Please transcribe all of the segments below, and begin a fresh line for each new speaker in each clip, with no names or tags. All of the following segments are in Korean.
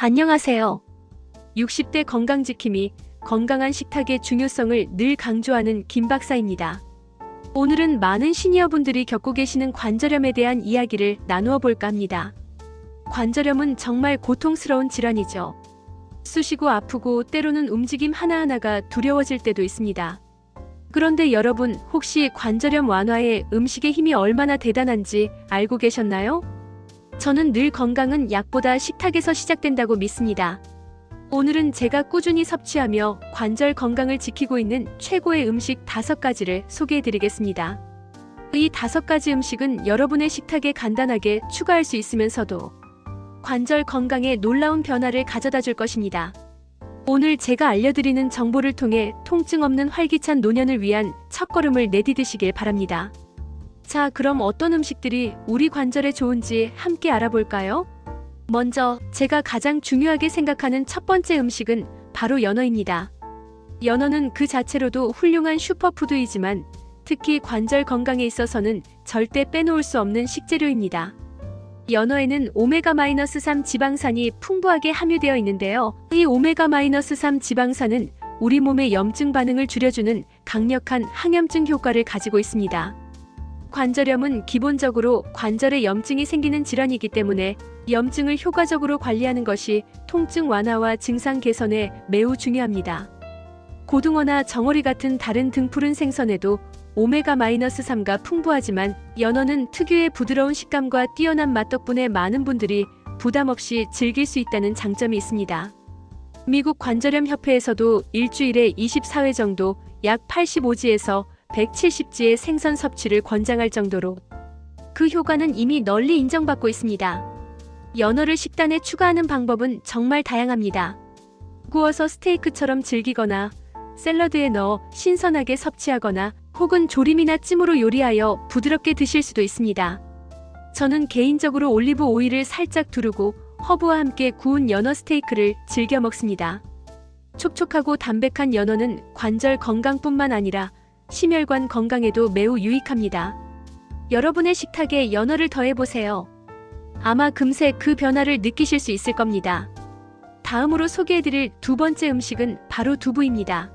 안녕하세요. 60대 건강지킴이, 건강한 식탁의 중요성을 늘 강조하는 김 박사입니다. 오늘은 많은 시니어분들이 겪고 계시는 관절염에 대한 이야기를 나누어 볼까 합니다. 관절염은 정말 고통스러운 질환이죠. 쑤시고 아프고 때로는 움직임 하나하나가 두려워질 때도 있습니다. 그런데 여러분, 혹시 관절염 완화에 음식의 힘이 얼마나 대단한지 알고 계셨나요? 저는 늘 건강은 약보다 식탁에서 시작된다고 믿습니다. 오늘은 제가 꾸준히 섭취하며 관절 건강을 지키고 있는 최고의 음식 5가지를 소개해드리겠습니다. 이 5가지 음식은 여러분의 식탁에 간단하게 추가할 수 있으면서도 관절 건강에 놀라운 변화를 가져다 줄 것입니다. 오늘 제가 알려드리는 정보를 통해 통증 없는 활기찬 노년을 위한 첫걸음을 내디디시길 바랍니다. 자, 그럼 어떤 음식들이 우리 관절에 좋은지 함께 알아볼까요? 먼저 제가 가장 중요하게 생각하는 첫 번째 음식은 바로 연어입니다. 연어는 그 자체로도 훌륭한 슈퍼푸드이지만 특히 관절 건강에 있어서는 절대 빼놓을 수 없는 식재료입니다. 연어에는 오메가-3 지방산이 풍부하게 함유되어 있는데요. 이 오메가-3 지방산은 우리 몸의 염증 반응을 줄여주는 강력한 항염증 효과를 가지고 있습니다. 관절염은 기본적으로 관절에 염증이 생기는 질환이기 때문에 염증을 효과적으로 관리하는 것이 통증 완화와 증상 개선에 매우 중요합니다. 고등어나 정어리 같은 다른 등푸른 생선에도 오메가-3가 풍부하지만 연어는 특유의 부드러운 식감과 뛰어난 맛 덕분에 많은 분들이 부담 없이 즐길 수 있다는 장점이 있습니다. 미국 관절염 협회에서도 일주일에 24회 정도 약 85지에서 170지의 생선 섭취를 권장할 정도로 그 효과는 이미 널리 인정받고 있습니다. 연어를 식단에 추가하는 방법은 정말 다양합니다. 구워서 스테이크처럼 즐기거나 샐러드에 넣어 신선하게 섭취하거나 혹은 조림이나 찜으로 요리하여 부드럽게 드실 수도 있습니다. 저는 개인적으로 올리브 오일을 살짝 두르고 허브와 함께 구운 연어 스테이크를 즐겨 먹습니다. 촉촉하고 담백한 연어는 관절 건강뿐만 아니라 심혈관 건강에도 매우 유익합니다. 여러분의 식탁에 연어를 더해보세요. 아마 금세 그 변화를 느끼실 수 있을 겁니다. 다음으로 소개해드릴 두 번째 음식은 바로 두부입니다.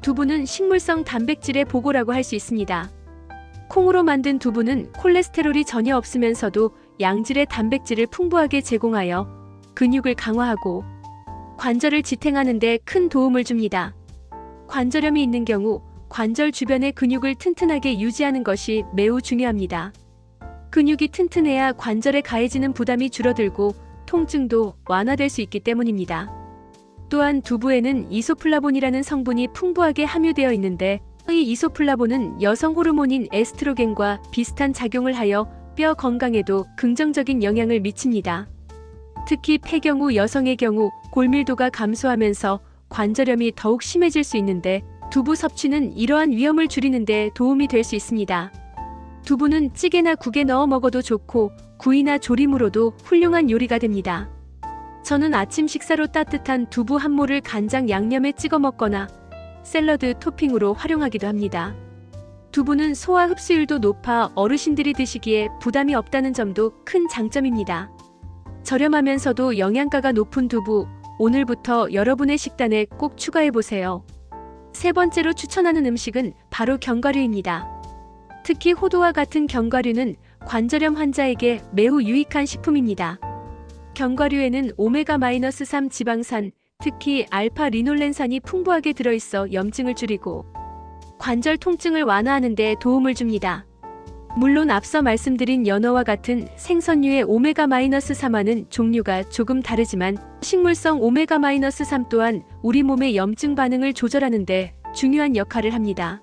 두부는 식물성 단백질의 보고라고 할 수 있습니다. 콩으로 만든 두부는 콜레스테롤이 전혀 없으면서도 양질의 단백질을 풍부하게 제공하여 근육을 강화하고 관절을 지탱하는 데 큰 도움을 줍니다. 관절염이 있는 경우 관절 주변의 근육을 튼튼하게 유지하는 것이 매우 중요합니다. 근육이 튼튼해야 관절에 가해지는 부담이 줄어들고 통증도 완화될 수 있기 때문입니다. 또한 두부에는 이소플라본이라는 성분이 풍부하게 함유되어 있는데 이 이소플라본은 여성 호르몬인 에스트로겐과 비슷한 작용을 하여 뼈 건강에도 긍정적인 영향을 미칩니다. 특히 폐경 후 여성의 경우 골밀도가 감소하면서 관절염이 더욱 심해질 수 있는데 두부 섭취는 이러한 위험을 줄이는 데 도움이 될 수 있습니다. 두부는 찌개나 국에 넣어 먹어도 좋고 구이나 조림으로도 훌륭한 요리가 됩니다. 저는 아침 식사로 따뜻한 두부 한 모를 간장 양념에 찍어 먹거나 샐러드 토핑으로 활용하기도 합니다. 두부는 소화 흡수율도 높아 어르신들이 드시기에 부담이 없다는 점도 큰 장점입니다. 저렴하면서도 영양가가 높은 두부, 오늘부터 여러분의 식단에 꼭 추가해보세요. 세 번째로 추천하는 음식은 바로 견과류입니다. 특히 호두와 같은 견과류는 관절염 환자에게 매우 유익한 식품입니다. 견과류에는 오메가-3 지방산, 특히 알파 리놀렌산이 풍부하게 들어있어 염증을 줄이고 관절 통증을 완화하는 데 도움을 줍니다. 물론 앞서 말씀드린 연어와 같은 생선류의 오메가-3는 종류가 조금 다르지만 식물성 오메가-3 또한 우리 몸의 염증 반응을 조절하는 데 중요한 역할을 합니다.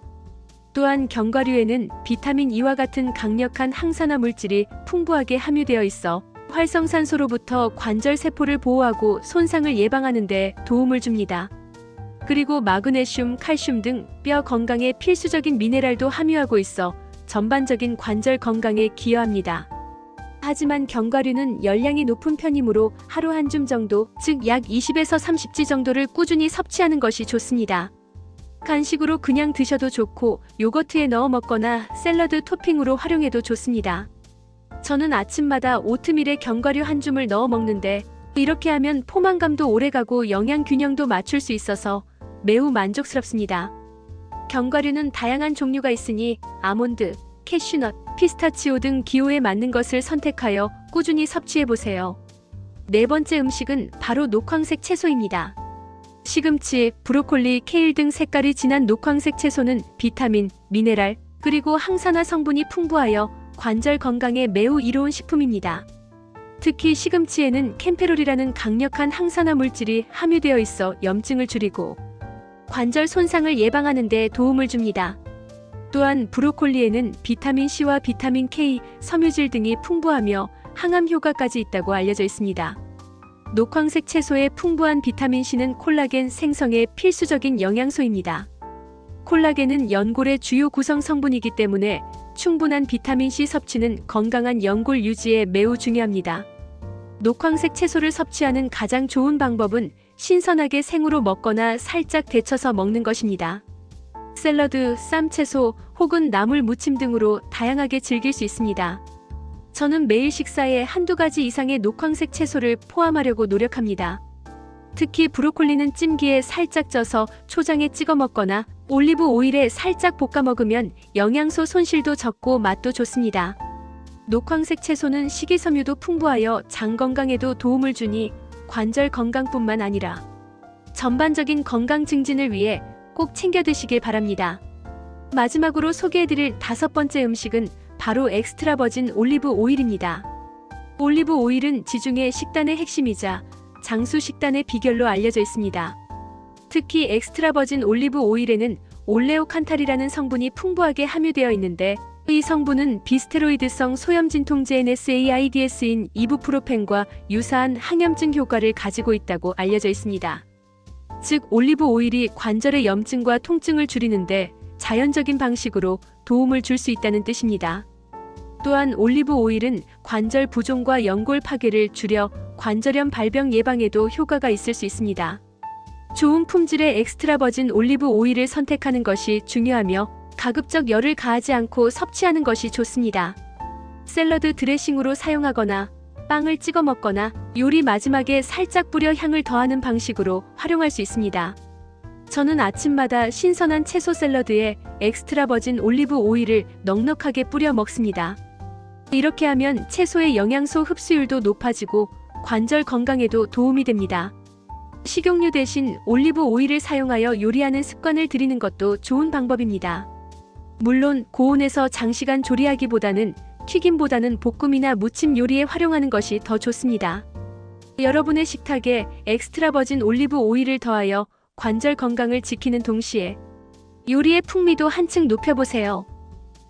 또한 견과류에는 비타민 E와 같은 강력한 항산화 물질이 풍부하게 함유되어 있어 활성산소로부터 관절 세포를 보호하고 손상을 예방하는 데 도움을 줍니다. 그리고 마그네슘, 칼슘 등 뼈 건강에 필수적인 미네랄도 함유하고 있어 전반적인 관절 건강에 기여합니다. 하지만 견과류는 열량이 높은 편이므로 하루 한 줌 정도, 즉 약 20에서 30지 정도를 꾸준히 섭취하는 것이 좋습니다. 간식으로 그냥 드셔도 좋고 요거트에 넣어 먹거나 샐러드 토핑으로 활용해도 좋습니다. 저는 아침마다 오트밀에 견과류 한 줌을 넣어 먹는데 이렇게 하면 포만감도 오래가고 영양 균형도 맞출 수 있어서 매우 만족스럽습니다. 견과류는 다양한 종류가 있으니 아몬드, 캐슈넛, 피스타치오 등 기호에 맞는 것을 선택하여 꾸준히 섭취해보세요. 네 번째 음식은 바로 녹황색 채소입니다. 시금치, 브로콜리, 케일 등 색깔이 진한 녹황색 채소는 비타민, 미네랄, 그리고 항산화 성분이 풍부하여 관절 건강에 매우 이로운 식품입니다. 특히 시금치에는 캠페롤이라는 강력한 항산화 물질이 함유되어 있어 염증을 줄이고 관절 손상을 예방하는 데 도움을 줍니다. 또한 브로콜리에는 비타민 C와 비타민 K, 섬유질 등이 풍부하며 항암 효과까지 있다고 알려져 있습니다. 녹황색 채소의 풍부한 비타민 C는 콜라겐 생성에 필수적인 영양소입니다. 콜라겐은 연골의 주요 구성 성분이기 때문에 충분한 비타민 C 섭취는 건강한 연골 유지에 매우 중요합니다. 녹황색 채소를 섭취하는 가장 좋은 방법은 신선하게 생으로 먹거나 살짝 데쳐서 먹는 것입니다. 샐러드, 쌈채소 혹은 나물 무침 등으로 다양하게 즐길 수 있습니다. 저는 매일 식사에 한두 가지 이상의 녹황색 채소를 포함하려고 노력합니다. 특히 브로콜리는 찜기에 살짝 쪄서 초장에 찍어 먹거나 올리브 오일에 살짝 볶아 먹으면 영양소 손실도 적고 맛도 좋습니다. 녹황색 채소는 식이섬유도 풍부하여 장 건강에도 도움을 주니 관절 건강뿐만 아니라 전반적인 건강 증진을 위해 꼭 챙겨 드시길 바랍니다. 마지막으로 소개해드릴 다섯 번째 음식은 바로 엑스트라 버진 올리브 오일입니다. 올리브 오일은 지중해 식단의 핵심이자 장수 식단의 비결로 알려져 있습니다. 특히 엑스트라 버진 올리브 오일에는 올레오칸탈이라는 성분이 풍부하게 함유되어 있는데 이 성분은 비스테로이드성 소염진통제 NSAIDS인 이부프로펜과 유사한 항염증 효과를 가지고 있다고 알려져 있습니다. 즉 올리브 오일이 관절의 염증과 통증을 줄이는데 자연적인 방식으로 도움을 줄 수 있다는 뜻입니다. 또한 올리브 오일은 관절 부종과 연골 파괴를 줄여 관절염 발병 예방에도 효과가 있을 수 있습니다. 좋은 품질의 엑스트라 버진 올리브 오일을 선택하는 것이 중요하며 가급적 열을 가하지 않고 섭취하는 것이 좋습니다. 샐러드 드레싱으로 사용하거나 빵을 찍어 먹거나 요리 마지막에 살짝 뿌려 향을 더하는 방식으로 활용할 수 있습니다. 저는 아침마다 신선한 채소 샐러드에 엑스트라 버진 올리브 오일을 넉넉하게 뿌려 먹습니다. 이렇게 하면 채소의 영양소 흡수율도 높아지고 관절 건강에도 도움이 됩니다. 식용유 대신 올리브 오일을 사용하여 요리하는 습관을 들이는 것도 좋은 방법입니다. 물론 고온에서 장시간 조리하기보다는 튀김보다는 볶음이나 무침 요리에 활용하는 것이 더 좋습니다. 여러분의 식탁에 엑스트라 버진 올리브 오일을 더하여 관절 건강을 지키는 동시에 요리의 풍미도 한층 높여보세요.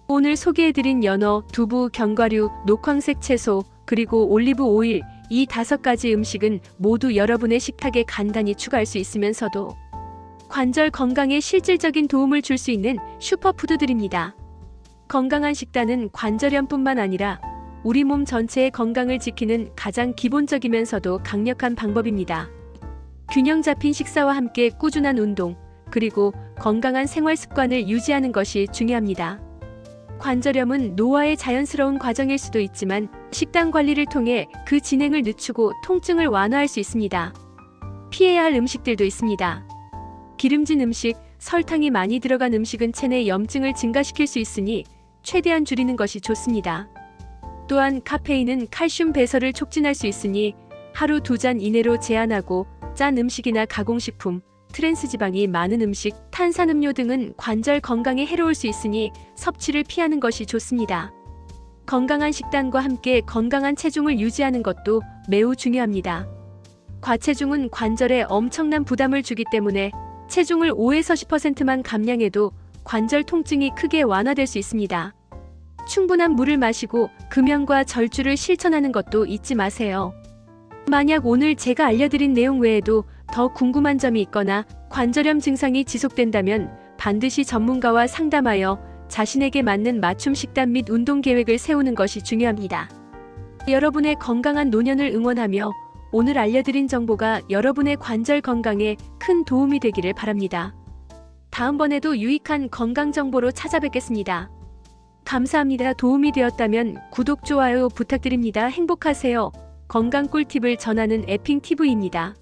오늘 소개해드린 연어, 두부, 견과류, 녹황색 채소, 그리고 올리브 오일 이 5가지 음식은 모두 여러분의 식탁에 간단히 추가할 수 있으면서도 관절 건강에 실질적인 도움을 줄 수 있는 슈퍼푸드들입니다. 건강한 식단은 관절염뿐만 아니라 우리 몸 전체의 건강을 지키는 가장 기본적이면서도 강력한 방법입니다. 균형 잡힌 식사와 함께 꾸준한 운동, 그리고 건강한 생활 습관을 유지하는 것이 중요합니다. 관절염은 노화의 자연스러운 과정일 수도 있지만 식단 관리를 통해 그 진행을 늦추고 통증을 완화할 수 있습니다. 피해야 할 음식들도 있습니다. 기름진 음식, 설탕이 많이 들어간 음식은 체내 염증을 증가시킬 수 있으니 최대한 줄이는 것이 좋습니다. 또한 카페인은 칼슘 배설을 촉진할 수 있으니 하루 2잔 이내로 제한하고 짠 음식이나 가공식품, 트랜스지방이 많은 음식, 탄산음료 등은 관절 건강에 해로울 수 있으니 섭취를 피하는 것이 좋습니다. 건강한 식단과 함께 건강한 체중을 유지하는 것도 매우 중요합니다. 과체중은 관절에 엄청난 부담을 주기 때문에 체중을 5에서 10%만 감량해도 관절 통증이 크게 완화될 수 있습니다. 충분한 물을 마시고 금연과 절주를 실천하는 것도 잊지 마세요. 만약 오늘 제가 알려드린 내용 외에도 더 궁금한 점이 있거나 관절염 증상이 지속된다면 반드시 전문가와 상담하여 자신에게 맞는 맞춤 식단 및 운동 계획을 세우는 것이 중요합니다. 여러분의 건강한 노년을 응원하며 오늘 알려드린 정보가 여러분의 관절 건강에 큰 도움이 되기를 바랍니다. 다음번에도 유익한 건강 정보로 찾아뵙겠습니다. 감사합니다. 도움이 되었다면 구독, 좋아요 부탁드립니다. 행복하세요. 건강 꿀팁을 전하는 에핑 TV입니다.